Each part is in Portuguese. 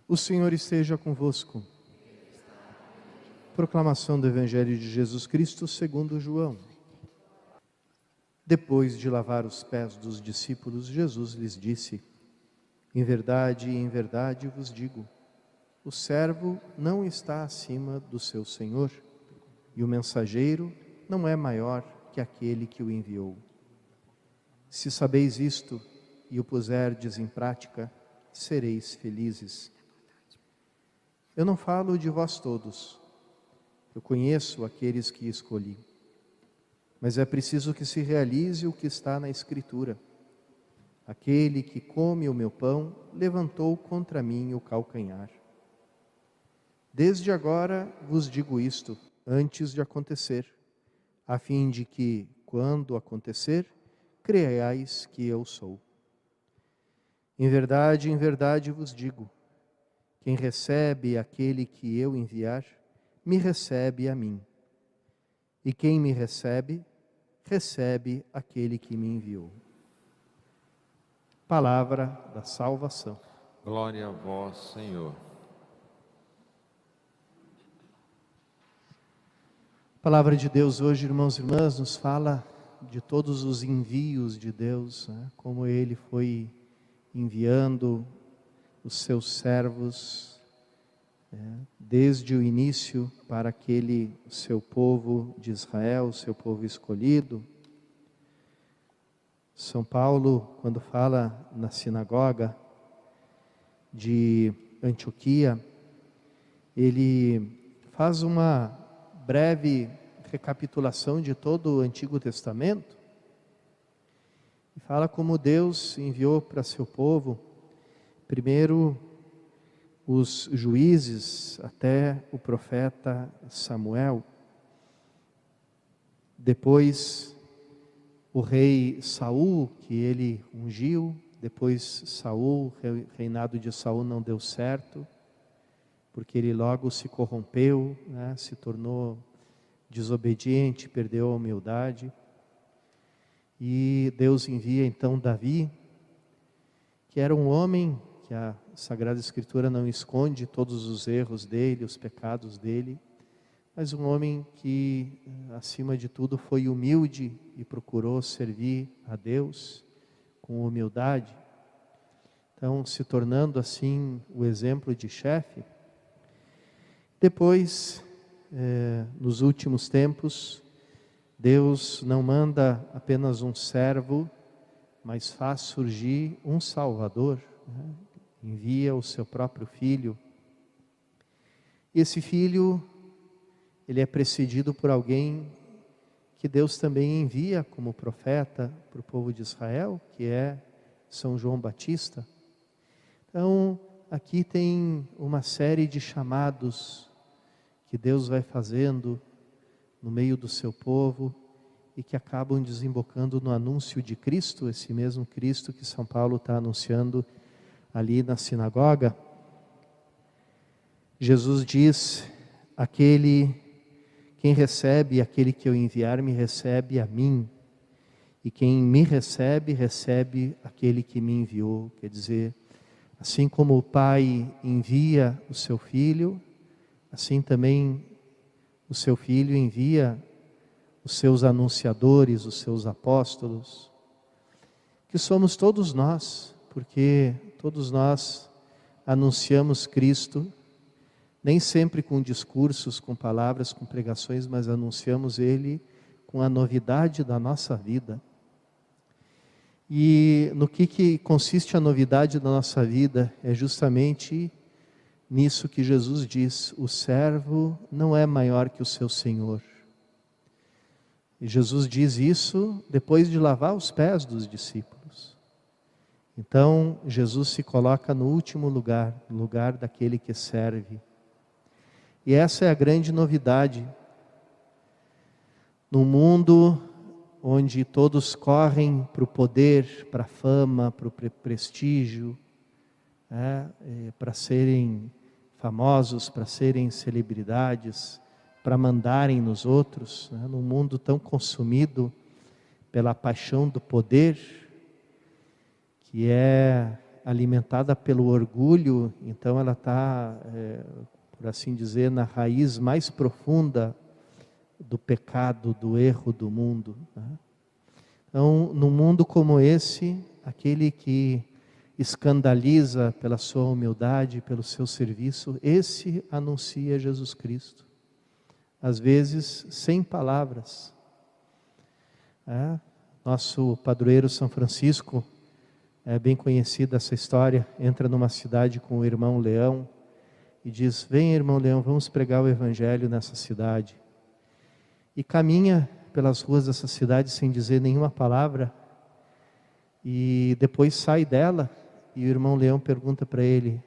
O Senhor esteja convosco. Proclamação do Evangelho de Jesus Cristo segundo João. Depois de lavar os pés dos discípulos, Jesus lhes disse: em verdade vos digo, o servo não está acima do seu senhor, e o mensageiro não é maior que aquele que o enviou. Se sabeis isto e o puserdes em prática, sereis felizes. Eu não falo de vós todos, eu conheço aqueles que escolhi, mas é preciso que se realize o que está na Escritura. Aquele que come o meu pão levantou contra mim o calcanhar. Desde agora vos digo isto, antes de acontecer, a fim de que, quando acontecer, creiais que eu sou. Em verdade vos digo, quem recebe aquele que eu enviar, me recebe a mim. E quem me recebe, recebe aquele que me enviou. Palavra da salvação. Glória a vós, Senhor. A palavra de Deus hoje, irmãos e irmãs, nos fala de todos os envios de Deus, né? Como Ele foi enviando os seus servos, desde o início para aquele seu povo de Israel, seu povo escolhido. São Paulo, quando fala na sinagoga de Antioquia, ele faz uma breve recapitulação de todo o Antigo Testamento e fala como Deus enviou para seu povo, primeiro os juízes até o profeta Samuel, depois o rei Saul, que ele ungiu, depois Saul, o reinado de Saul não deu certo, porque ele logo se corrompeu, né, se tornou desobediente, perdeu a humildade. E Deus envia então Davi, que era um homem que a Sagrada Escritura não esconde todos os erros dele, os pecados dele, mas um homem que, acima de tudo, foi humilde e procurou servir a Deus com humildade. Então, se tornando assim o exemplo de chefe. Depois, nos últimos tempos, Deus não manda apenas um servo, mas faz surgir um Salvador, né? Envia o seu próprio Filho. E esse Filho, ele é precedido por alguém que Deus também envia como profeta para o povo de Israel, que é São João Batista. Então, aqui tem uma série de chamados que Deus vai fazendo no meio do seu povo e que acabam desembocando no anúncio de Cristo, esse mesmo Cristo que São Paulo está anunciando ali na sinagoga. Jesus diz: quem recebe aquele que eu enviar, me recebe a mim. E quem me recebe, recebe aquele que me enviou. Quer dizer, assim como o Pai envia o seu Filho, assim também o seu Filho envia os seus anunciadores, os seus apóstolos, que somos todos nós, porque todos nós anunciamos Cristo, nem sempre com discursos, com palavras, com pregações, mas anunciamos Ele com a novidade da nossa vida. E no que consiste a novidade da nossa vida? É justamente nisso que Jesus diz: o servo não é maior que o seu senhor. E Jesus diz isso depois de lavar os pés dos discípulos. Então, Jesus se coloca no último lugar, no lugar daquele que serve. E essa é a grande novidade. No mundo onde todos correm para o poder, para a fama, para o prestígio, para serem famosos, para serem celebridades, para mandarem nos outros, num mundo tão consumido pela paixão do poder, que é alimentada pelo orgulho, então ela está, por assim dizer, na raiz mais profunda do pecado, do erro do mundo, né? Então, num mundo como esse, aquele que escandaliza pela sua humildade, pelo seu serviço, esse anuncia Jesus Cristo. Às vezes, sem palavras. Nosso padroeiro São Francisco, é bem conhecida essa história, entra numa cidade com o irmão Leão e diz: vem, irmão Leão, vamos pregar o evangelho nessa cidade. E caminha pelas ruas dessa cidade sem dizer nenhuma palavra, e depois sai dela, e o irmão Leão pergunta para ele: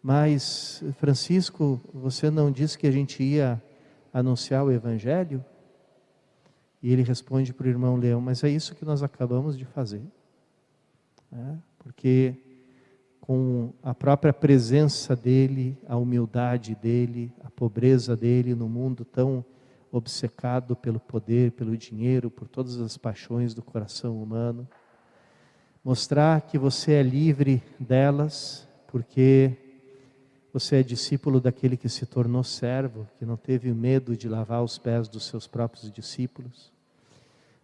mas Francisco, você não disse que a gente ia anunciar o evangelho? E ele responde para o irmão Leão: mas é isso que nós acabamos de fazer. Porque com a própria presença dele, a humildade dele, a pobreza dele no mundo tão obcecado pelo poder, pelo dinheiro, por todas as paixões do coração humano, mostrar que você é livre delas, porque você é discípulo daquele que se tornou servo, que não teve medo de lavar os pés dos seus próprios discípulos.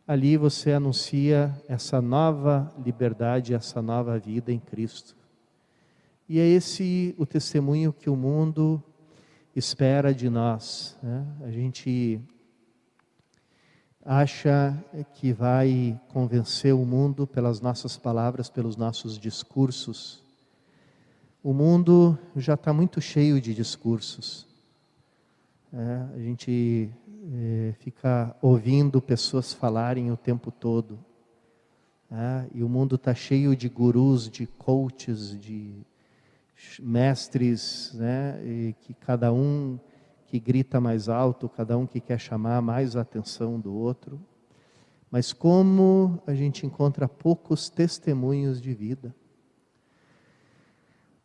Ali você anuncia essa nova liberdade, essa nova vida em Cristo. E é esse o testemunho que o mundo espera de nós, né? A gente acha que vai convencer o mundo pelas nossas palavras, pelos nossos discursos. O mundo já está muito cheio de discursos. A gente fica ouvindo pessoas falarem o tempo todo. E o mundo está cheio de gurus, de coaches, de mestres, né? E que cada um que grita mais alto, cada um que quer chamar mais a atenção do outro. Mas como a gente encontra poucos testemunhos de vida.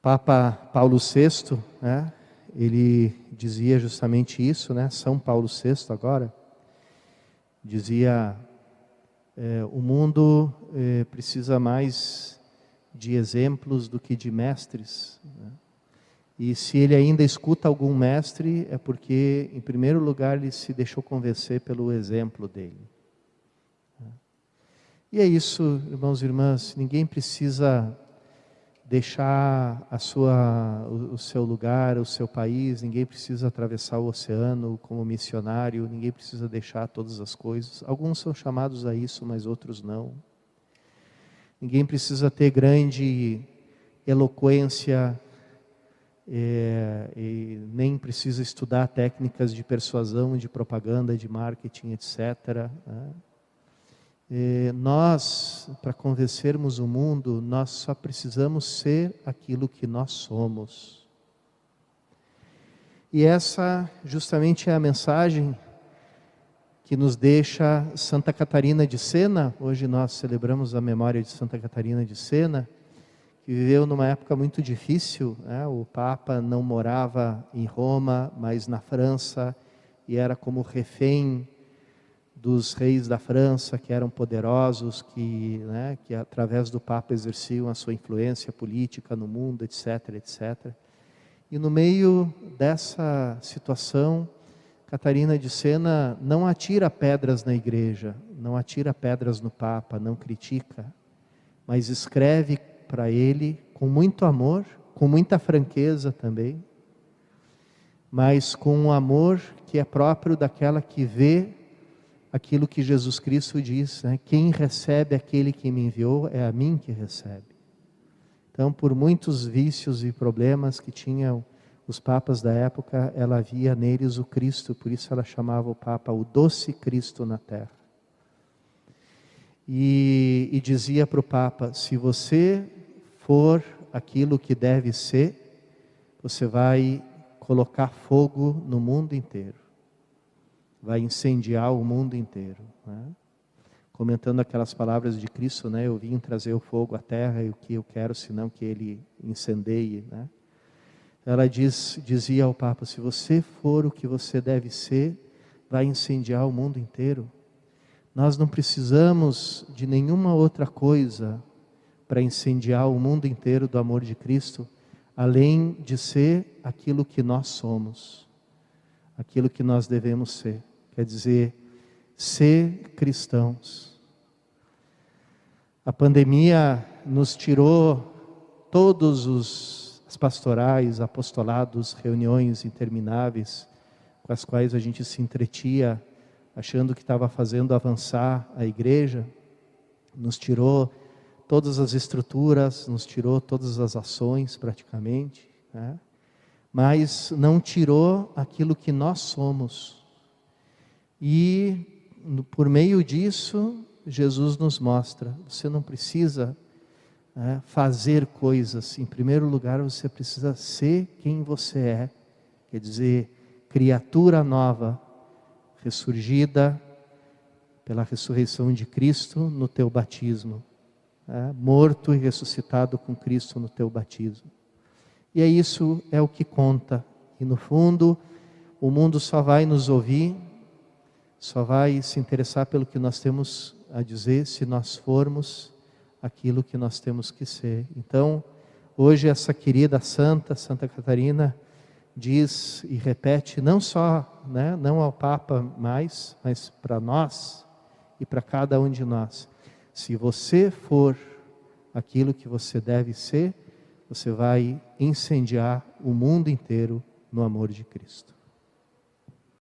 Papa Paulo VI, né? Ele dizia justamente isso, né? São Paulo VI agora, dizia, o mundo precisa mais de exemplos do que de mestres, né? E se ele ainda escuta algum mestre, é porque, em primeiro lugar, ele se deixou convencer pelo exemplo dele. E é isso, irmãos e irmãs, ninguém precisa deixar o seu lugar, o seu país, ninguém precisa atravessar o oceano como missionário, ninguém precisa deixar todas as coisas. Alguns são chamados a isso, mas outros não. Ninguém precisa ter grande eloquência, e nem precisa estudar técnicas de persuasão, de propaganda, de marketing, etc., né? Nós, para convencermos o mundo, nós só precisamos ser aquilo que nós somos. E essa justamente é a mensagem que nos deixa Santa Catarina de Sena. Hoje nós celebramos a memória de Santa Catarina de Sena, que viveu numa época muito difícil, né? O Papa não morava em Roma, mas na França, e era como refém dos reis da França, que eram poderosos, que através do Papa exerciam a sua influência política no mundo, etc., etc. E no meio dessa situação, Catarina de Sena não atira pedras na igreja, não atira pedras no Papa, não critica, mas escreve para ele com muito amor, com muita franqueza também, mas com um amor que é próprio daquela que vê aquilo que Jesus Cristo diz, né? Quem recebe aquele que me enviou é a mim que recebe. Então, por muitos vícios e problemas que tinham os papas da época, ela via neles o Cristo, por isso ela chamava o Papa o doce Cristo na terra. E dizia para o Papa: se você for aquilo que deve ser, você vai colocar fogo no mundo inteiro. Vai incendiar o mundo inteiro, né? Comentando aquelas palavras de Cristo, né? Eu vim trazer o fogo à terra, e o que eu quero senão que ele incendeie, né? Ela dizia ao Papa: se você for o que você deve ser, vai incendiar o mundo inteiro. Nós não precisamos de nenhuma outra coisa para incendiar o mundo inteiro do amor de Cristo, além de ser aquilo que nós somos, aquilo que nós devemos ser, quer dizer, ser cristãos. A pandemia nos tirou todos as pastorais, apostolados, reuniões intermináveis, com as quais a gente se entretia, achando que estava fazendo avançar a igreja, nos tirou todas as estruturas, nos tirou todas as ações praticamente, né? Mas não tirou aquilo que nós somos. E por meio disso, Jesus nos mostra, você não precisa fazer coisas, em primeiro lugar você precisa ser quem você é, quer dizer, criatura nova, ressurgida pela ressurreição de Cristo no teu batismo, morto e ressuscitado com Cristo no teu batismo. E isso é o que conta, e no fundo o mundo só vai nos ouvir, só vai se interessar pelo que nós temos a dizer se nós formos aquilo que nós temos que ser. Então, hoje essa querida Santa Catarina, diz e repete, não só, não ao Papa mais, mas para nós e para cada um de nós. Se você for aquilo que você deve ser, você vai incendiar o mundo inteiro no amor de Cristo.